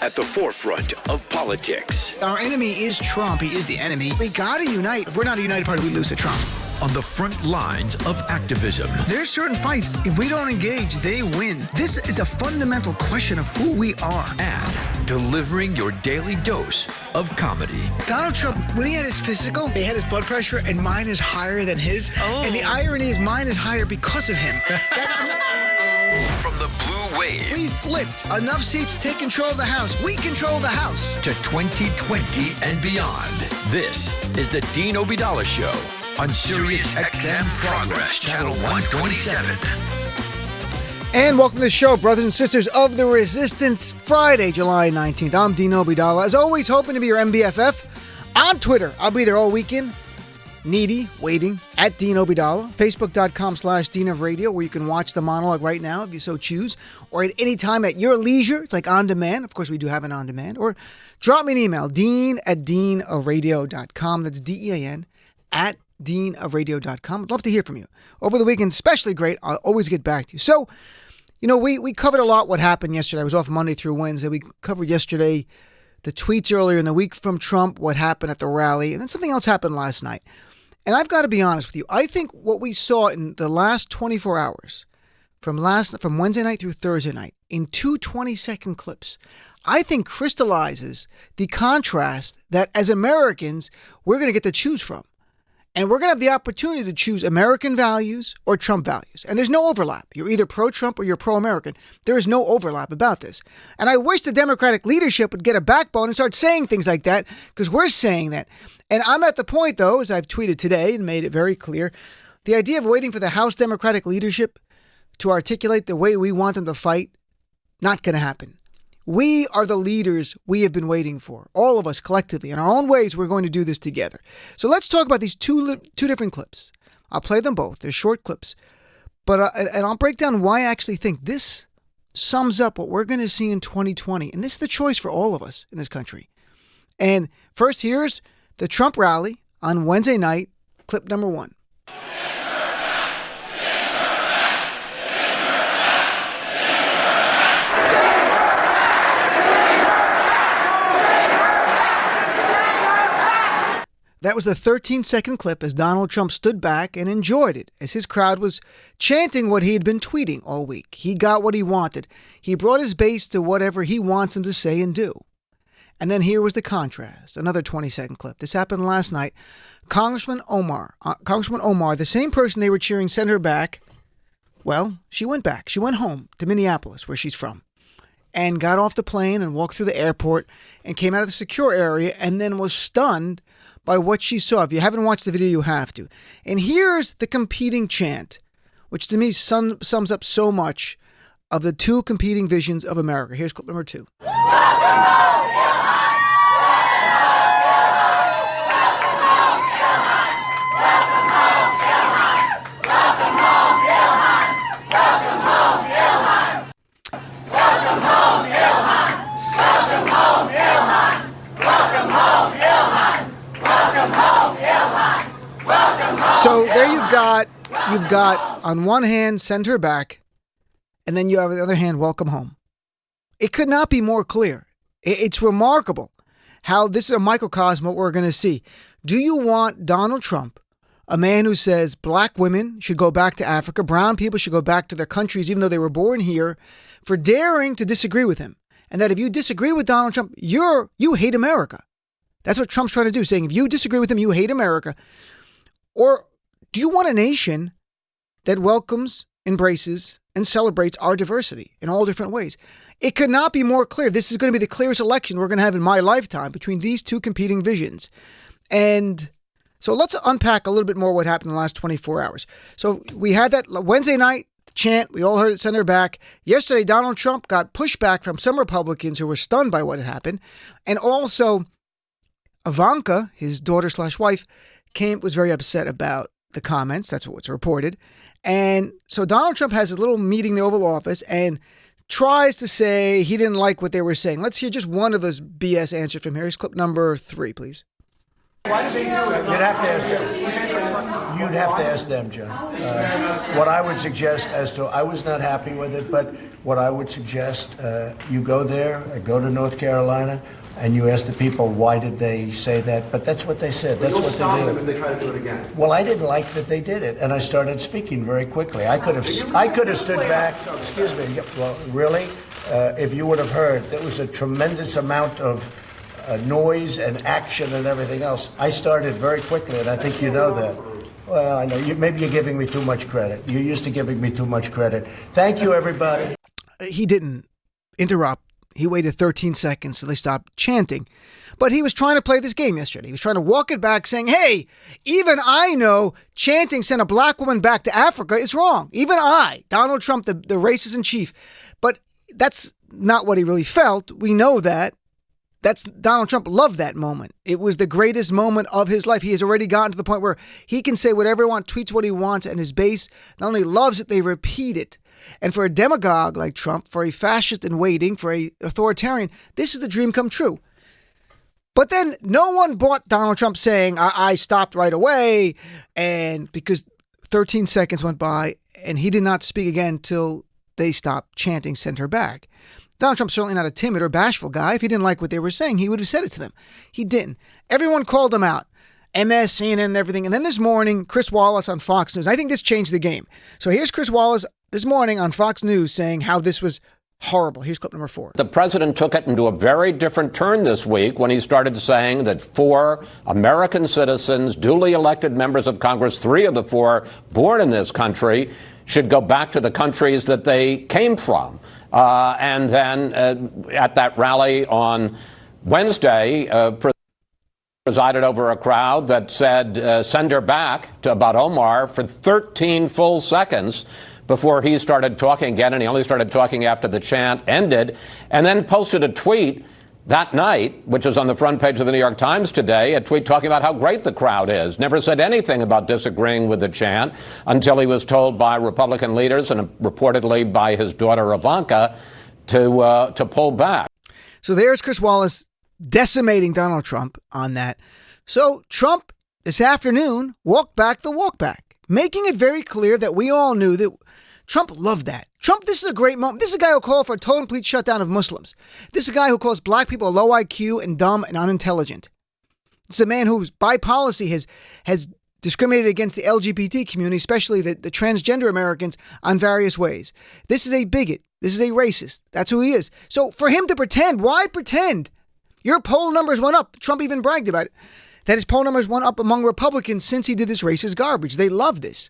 at the forefront of politics. Our enemy is Trump. He is the enemy. We got to unite. If we're not a united party, we lose to Trump. On the front lines of activism. There's certain fights, if we don't engage, they win. This is a fundamental question of who we are. And delivering your daily dose of comedy. Donald Trump, when he had his physical, they had his blood pressure, and mine is higher than his. Oh. And the irony is mine is higher because of him. From the blue wave. We flipped. Enough seats to take control of the House. We control the House. To 2020 and beyond. This is the Dean Obeidallah Show on Sirius XM Progress, Channel 127. And welcome to the show, brothers and sisters of the Resistance, Friday, July 19th. I'm Dean Obeidallah. As always, hoping to be your MBFF. On Twitter, I'll be there all weekend. Needy, waiting, at Dean Obeidallah. Facebook.com/Dean of Radio, where you can watch the monologue right now if you so choose. Or at any time at your leisure. It's like on demand. Of course, we do have an on demand. Or drop me an email, dean@deanofradio.com. That's DEAN at deanofradio.com. I'd love to hear from you. Over the weekend, especially great. I'll always get back to you. So, we covered a lot what happened yesterday. I was off Monday through Wednesday. We covered yesterday the tweets earlier in the week from Trump, what happened at the rally, and then something else happened last night. And I've got to be honest with you. I think what we saw in the last 24 hours, from Wednesday night through Thursday night, in two 20-second clips, I think crystallizes the contrast that as Americans, we're going to get to choose from. And we're going to have the opportunity to choose American values or Trump values. And there's no overlap. You're either pro-Trump or you're pro-American. There is no overlap about this. And I wish the Democratic leadership would get a backbone and start saying things like that, because we're saying that. And I'm at the point, though, as I've tweeted today and made it very clear, the idea of waiting for the House Democratic leadership to articulate the way we want them to fight, not going to happen. We are the leaders we have been waiting for. All of us collectively. In our own ways, we're going to do this together. So let's talk about these two different clips. I'll play them both. They're short clips. But and I'll break down why I actually think this sums up what we're going to see in 2020. And this is the choice for all of us in this country. And first, here's the Trump rally on Wednesday night, clip number 1. That was the 13-second clip as Donald Trump stood back and enjoyed it as his crowd was chanting what he had been tweeting all week. He got what he wanted. He brought his base to whatever he wants them to say and do. And then here was the contrast, another 20-second clip. This happened last night. Congressman Omar, the same person they were cheering, sent her back. Well, she went back. She went home to Minneapolis, where she's from, and got off the plane and walked through the airport and came out of the secure area and then was stunned by what she saw. If you haven't watched the video, you have to. And here's the competing chant, which to me sums up so much of the two competing visions of America. Here's clip number 2. So there you've got on one hand, send her back, and then you have on the other hand, welcome home. It could not be more clear. It's remarkable how this is a microcosm of what we're going to see. Do you want Donald Trump, a man who says black women should go back to Africa, brown people should go back to their countries even though they were born here, for daring to disagree with him? And that if you disagree with Donald Trump, you hate America. That's what Trump's trying to do, saying if you disagree with him, you hate America. Or do you want a nation that welcomes, embraces, and celebrates our diversity in all different ways? It could not be more clear. This is going to be the clearest election we're going to have in my lifetime between these two competing visions. And so let's unpack a little bit more what happened in the last 24 hours. So we had that Wednesday night chant. We all heard it, send her back. Yesterday, Donald Trump got pushback from some Republicans who were stunned by what had happened. And also, Ivanka, his daughter/wife, was very upset about the comments. That's what's reported. And so Donald Trump has a little meeting in the Oval Office and tries to say he didn't like what they were saying. Let's hear just one of his BS answers from here. Here's clip number 3, please. Why did they do it? You'd have to ask them. You'd have to ask them, John. What I would suggest I was not happy with it, but what I would suggest, you go there, go to North Carolina, and you ask the people why did they say that. But that's what they said. That's what they stop did. them if they try to do it again. Well, I didn't like that they did it, and I started speaking very quickly. I could have stood back. Excuse me. Well, really, if you would have heard, there was a tremendous amount of noise and action and everything else. I started very quickly, and I think you know that. Well, I know maybe you're giving me too much credit. You're used to giving me too much credit. Thank you, everybody. He didn't interrupt. He waited 13 seconds so they stopped chanting. But he was trying to play this game yesterday. He was trying to walk it back saying, hey, even I know chanting sent a black woman back to Africa is wrong. Even I, Donald Trump, the racist in chief. But that's not what he really felt. We know that. Donald Trump loved that moment. It was the greatest moment of his life. He has already gotten to the point where he can say whatever he wants, tweets what he wants, and his base not only loves it, they repeat it. And for a demagogue like Trump, for a fascist in waiting, for a authoritarian, this is the dream come true. But then no one bought Donald Trump saying, I stopped right away, and because 13 seconds went by and he did not speak again till they stopped chanting, send her back. Donald Trump's certainly not a timid or bashful guy. If he didn't like what they were saying, he would have said it to them. He didn't. Everyone called him out. MS, CNN, and everything. And then this morning, Chris Wallace on Fox News. I think this changed the game. So here's Chris Wallace this morning on Fox News saying how this was horrible. Here's clip number 4. The president took it into a very different turn this week when he started saying that 4 American citizens, duly elected members of Congress, 3 of the 4 born in this country, should go back to the countries that they came from. And then at that rally on Wednesday, presided over a crowd that said, send her back to about Omar for 13 full seconds before he started talking again. And he only started talking after the chant ended, and then posted a tweet that night, which is on the front page of the New York Times today, a tweet talking about how great the crowd is. Never said anything about disagreeing with the chant until he was told by Republican leaders and reportedly by his daughter Ivanka to pull back. So there's Chris Wallace decimating Donald Trump on that. So Trump this afternoon walked back the walk back, making it very clear that we all knew that Trump loved that. Trump, this is a great moment. This is a guy who called for a total complete shutdown of Muslims. This is a guy who calls black people low IQ and dumb and unintelligent. This is a man who's by policy has discriminated against the LGBT community, especially the transgender Americans, on various ways. This is a bigot. This is a racist. That's who he is. So for him to pretend, why pretend? Your poll numbers went up. Trump even bragged about it, that his poll numbers went up among Republicans since he did this racist garbage. They love this.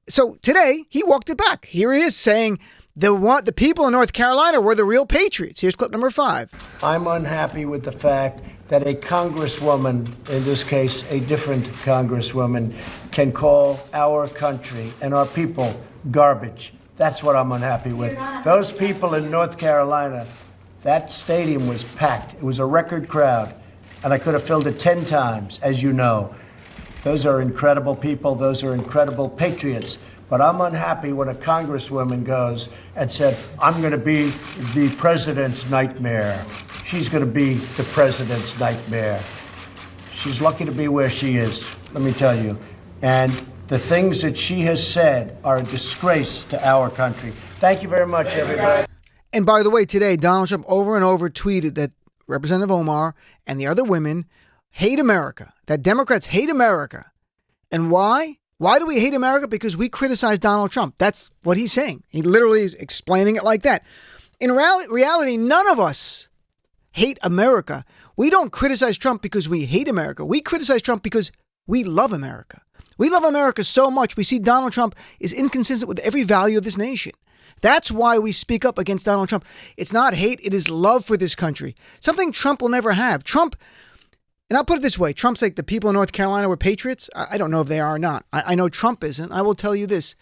So today, he walked it back. Here he is saying the people in North Carolina were the real patriots. Here's clip number 5. I'm unhappy with the fact that a congresswoman, in this case, a different congresswoman, can call our country and our people garbage. That's what I'm unhappy with. Those people in North Carolina, that stadium was packed. It was a record crowd, and I could have filled it 10 times, as you know. Those are incredible people. Those are incredible patriots. But I'm unhappy when a congresswoman goes and said, I'm going to be the president's nightmare. She's going to be the president's nightmare. She's lucky to be where she is, let me tell you. And the things that she has said are a disgrace to our country. Thank you very much, everybody. And by the way, today, Donald Trump over and over tweeted that Representative Omar and the other women hate America, that Democrats hate America. And why? Why do we hate America? Because we criticize Donald Trump. That's what he's saying. He literally is explaining it like that. In reality, none of us hate America. We don't criticize Trump because we hate America. We criticize Trump because we love America. We love America so much. We see Donald Trump is inconsistent with every value of this nation. That's why we speak up against Donald Trump. It's not hate. It is love for this country. Something Trump will never have. Trump, and I'll put it this way. Trump's like the people in North Carolina were patriots. I don't know if they are or not. I know Trump isn't. I will tell you this.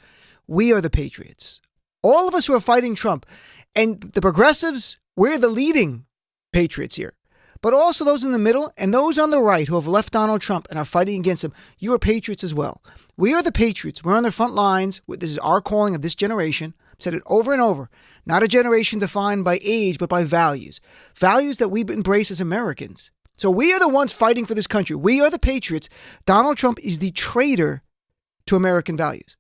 We are the patriots. All of us who are fighting Trump. And the progressives, we're the leading patriots here. But also those in the middle and those on the right who have left Donald Trump and are fighting against him. You are patriots as well. We are the patriots. We're on the front lines. This is our calling of this generation. I've said it over and over. Not a generation defined by age, but by values. Values that we embrace as Americans. So we are the ones fighting for this country. We are the patriots. Donald Trump is the traitor to American values.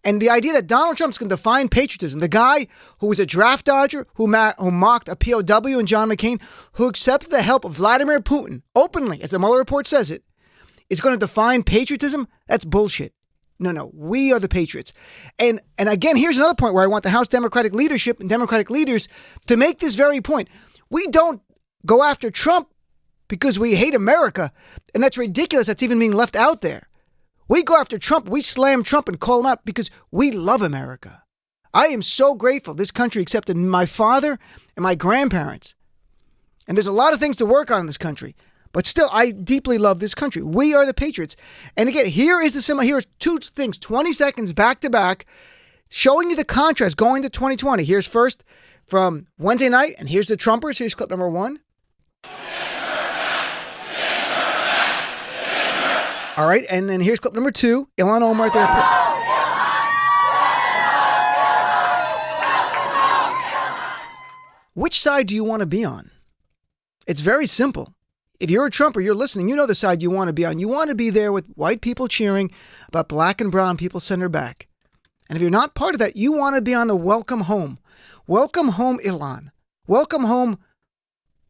And the idea that Donald Trump's going to define patriotism, the guy who was a draft dodger, who mocked a POW and John McCain, who accepted the help of Vladimir Putin openly, as the Mueller report says it, is going to define patriotism, that's bullshit. No, we are the patriots. And again, here's another point where I want the House Democratic leadership and Democratic leaders to make this very point. We don't go after Trump because we hate America, and that's ridiculous. That's even being left out there. We go after Trump. We slam Trump and call him out because we love America. I am so grateful this country accepted my father and my grandparents. And there's a lot of things to work on in this country. But still, I deeply love this country. We are the patriots. And again, here is the symbol. Here's two things, 20 seconds back to back, showing you the contrast going to 2020. Here's first from Wednesday night, and here's the Trumpers. Here's clip number 1. All right, and then here's clip number 2. Ilhan Omar at the airport. Which side do you want to be on? It's very simple. If you're a Trumper, you're listening, you know the side you want to be on. You want to be there with white people cheering, but black and brown people send her back. And if you're not part of that, you want to be on the welcome home. Welcome home, Ilhan. Welcome home,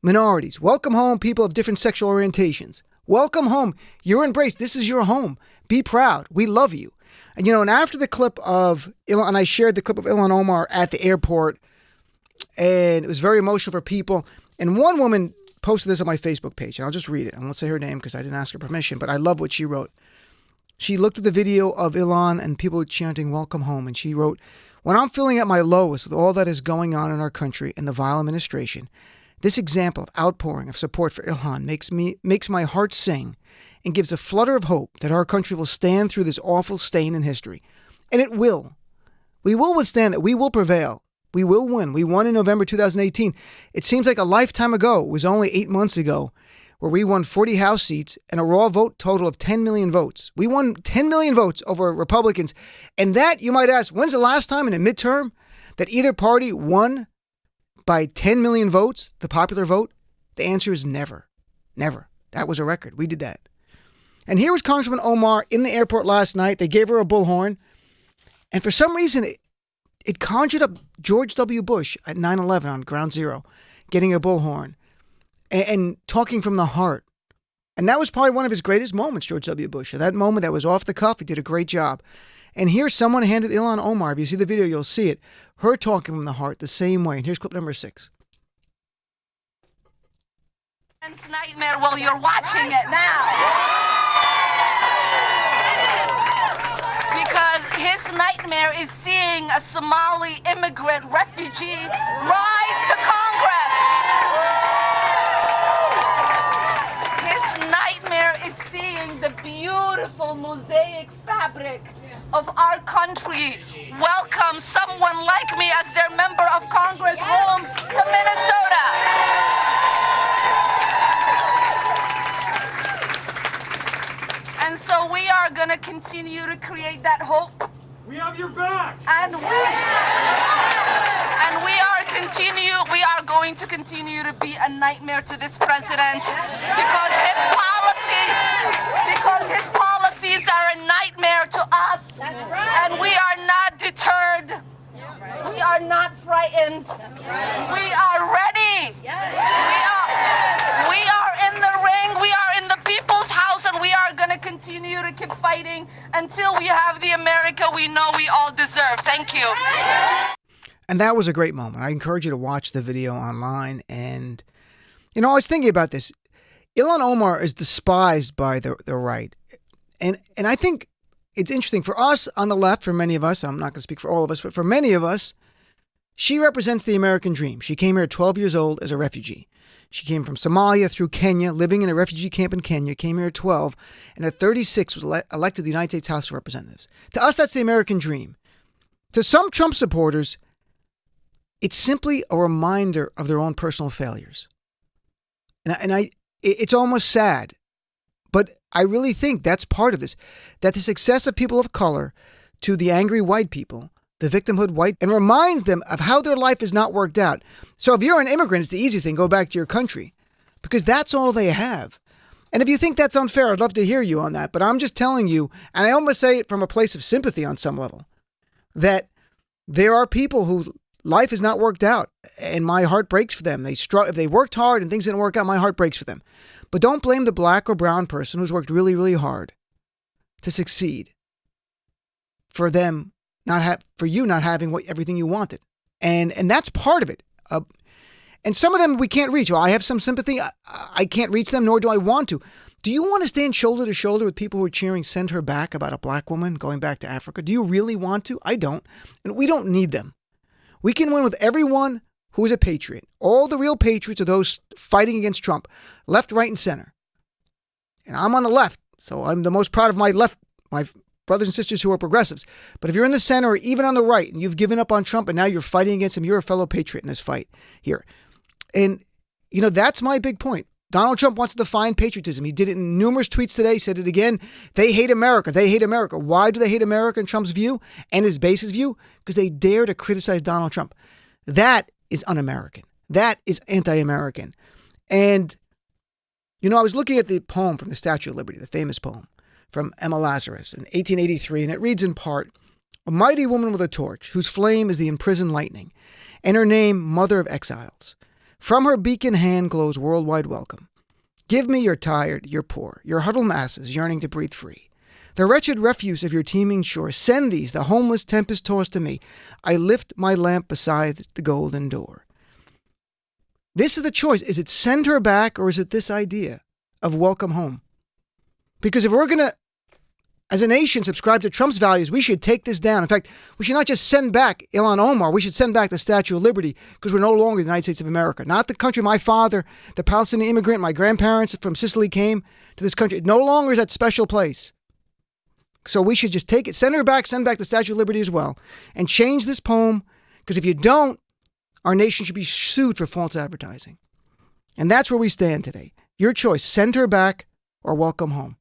minorities. Welcome home, people of different sexual orientations. Welcome home. You're embraced. This is your home. Be proud. We love you. And, and after the clip of Ilhan, and I shared the clip of Ilhan Omar at the airport, and it was very emotional for people. And one woman posted this on my Facebook page, and I'll just read it. I won't say her name because I didn't ask her permission, but I love what she wrote. She looked at the video of Ilhan and people chanting, "Welcome home," and she wrote, "When I'm feeling at my lowest with all that is going on in our country and the vile administration, this example of outpouring of support for Ilhan makes my heart sing and gives a flutter of hope that our country will stand through this awful stain in history. And it will. We will withstand it. We will prevail. We will win. We won in November 2018. It seems like a lifetime ago. It was only 8 months ago where we won 40 House seats and a raw vote total of 10 million votes. We won 10 million votes over Republicans. And that, you might ask, when's the last time in a midterm that either party won by 10 million votes, the popular vote? The answer is never. Never. That was a record. We did that. And here was Congressman Omar in the airport last night. They gave her a bullhorn. And for some reason, it conjured up George W. Bush at 9/11 on Ground Zero, getting a bullhorn and talking from the heart. And that was probably one of his greatest moments, George W. Bush. That moment that was off the cuff, he did a great job. And here's someone handed Ilhan Omar, if you see the video, you'll see it, her talking from the heart the same way. And here's clip number 6. Nightmare while you're watching it now. Because his nightmare is seeing a Somali immigrant refugee rise to Congress. His nightmare is seeing the beautiful mosaic fabric of our country welcome someone like me as their member of Congress home to Minnesota. And so we are going to continue to create that hope. We have your back. And we are going to continue to be a nightmare to this president because his policies are a nightmare to us. And we are not deterred. We are not frightened. We are ready. We are in the ring. We are in the people's house, and we are going to continue to keep fighting until we have the America we know we all deserve. Thank you. And that was a great moment. I encourage you to watch the video online. And, I was thinking about this. Ilhan Omar is despised by the right. And I think it's interesting for us on the left, for many of us, I'm not going to speak for all of us, but for many of us, she represents the American dream. She came here at 12 years old as a refugee. She came from Somalia through Kenya, living in a refugee camp in Kenya, came here at 12, and at 36 was elected to the United States House of Representatives. To us, that's the American dream. To some Trump supporters, it's simply a reminder of their own personal failures. It's almost sad, but I really think that's part of this, that the success of people of color to the angry white people, the victimhood white, and reminds them of how their life is not worked out. So if you're an immigrant, it's the easy thing, go back to your country. because that's all they have. And if you think that's unfair, I'd love to hear you on that. But I'm just telling you, and I almost say it from a place of sympathy on some level, that there are people who life has not worked out, and my heart breaks for them. If they worked hard and things didn't work out, my heart breaks for them. But don't blame the black or brown person who's worked really, really hard to succeed for them for you not having everything you wanted. And that's part of it. And some of them we can't reach. Well, I have some sympathy. I can't reach them, nor do I want to. Do you want to stand shoulder to shoulder with people who are cheering "Send her back" about a black woman going back to Africa? Do you really want to? I don't. And we don't need them. We can win with everyone who is a patriot. All the real patriots are those fighting against Trump, left, right, and center. And I'm on the left, so I'm the most proud of my brothers and sisters who are progressives. But if you're in the center or even on the right and you've given up on Trump and now you're fighting against him, you're a fellow patriot in this fight here. And, that's my big point. Donald Trump wants to define patriotism. He did it in numerous tweets today, said it again. They hate America. They hate America. Why do they hate America in Trump's view and his base's view? Because they dare to criticize Donald Trump. That is un-American. That is anti-American. And, I was looking at the poem from the Statue of Liberty, the famous poem from Emma Lazarus in 1883, and it reads in part, "A mighty woman with a torch, whose flame is the imprisoned lightning, and her name, Mother of Exiles. From her beacon hand glows worldwide welcome. Give me your tired, your poor, your huddled masses yearning to breathe free. The wretched refuse of your teeming shore, send these, the homeless tempest-tossed to me. I lift my lamp beside the golden door." This is the choice. Is it send her back, or is it this idea of welcome home? Because if we're going to, as a nation, subscribe to Trump's values, we should take this down. In fact, we should not just send back Ilhan Omar. We should send back the Statue of Liberty, because we're no longer the United States of America. Not the country my father, the Palestinian immigrant, my grandparents from Sicily came to this country. It no longer is that special place. So we should just take it, send her back, send back the Statue of Liberty as well, and change this poem, because if you don't, our nation should be sued for false advertising. And that's where we stand today. Your choice, send her back or welcome home.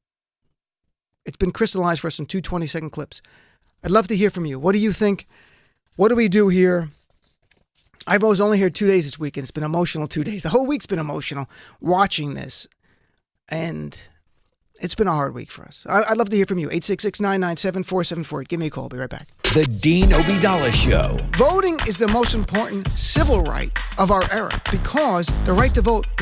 It's been crystallized for us in 2 20-second clips. I'd love to hear from you. What do you think? What do we do here? I was only here 2 days this week, and it's been emotional 2 days. The whole week's been emotional watching this. And it's been a hard week for us. I'd love to hear from you. 866-997-4748. Give me a call. I'll be right back. The Dean Obeidallah Show. Voting is the most important civil right of our era, because the right to vote is